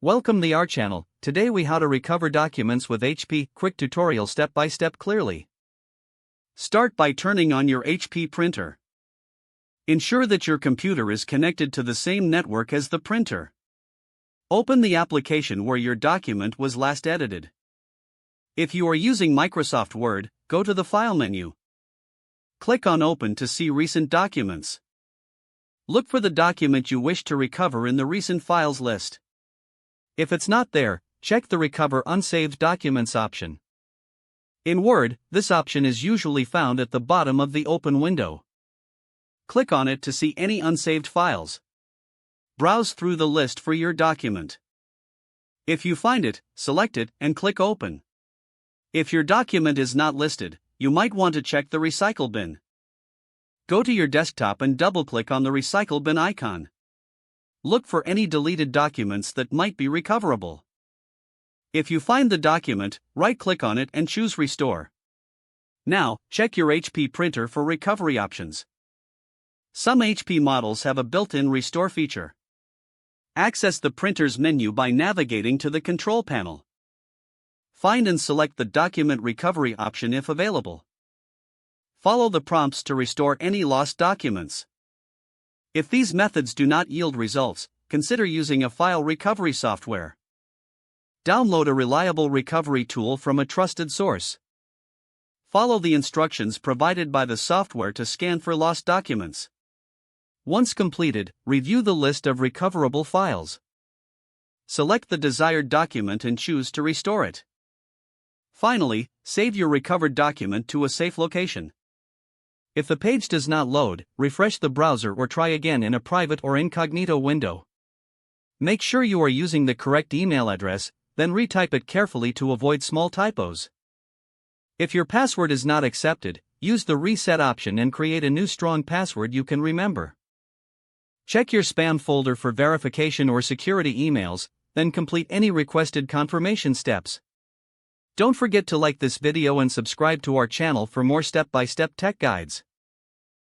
Welcome to our channel. Today we how to recover documents with HP. Quick tutorial step by step clearly. Start by turning on your HP printer. Ensure that your computer is connected to the same network as the printer. Open the application where your document was last edited. If you are using Microsoft Word, go to the File menu. Click on Open to see recent documents. Look for the document you wish to recover in the Recent Files list. If it's not there, check the Recover Unsaved Documents option. In Word, this option is usually found at the bottom of the Open window. Click on it to see any unsaved files. Browse through the list for your document. If you find it, select it and click Open. If your document is not listed, you might want to check the Recycle bin. Go to your desktop and double-click on the Recycle bin icon. Look for any deleted documents that might be recoverable. If you find the document, right-click on it and choose Restore. Now, check your HP printer for recovery options. Some HP models have a built-in Restore feature. Access the printer's menu by navigating to the control panel. Find and select the Document Recovery option if available. Follow the prompts to restore any lost documents. If these methods do not yield results, consider using a file recovery software. Download a reliable recovery tool from a trusted source. Follow the instructions provided by the software to scan for lost documents. Once completed, review the list of recoverable files. Select the desired document and choose to restore it. Finally, save your recovered document to a safe location. If the page does not load, refresh the browser or try again in a private or incognito window. Make sure you are using the correct email address, then retype it carefully to avoid small typos. If your password is not accepted, use the Reset option and create a new strong password you can remember. Check your spam folder for verification or security emails, then complete any requested confirmation steps. Don't forget to like this video and subscribe to our channel for more step-by-step tech guides.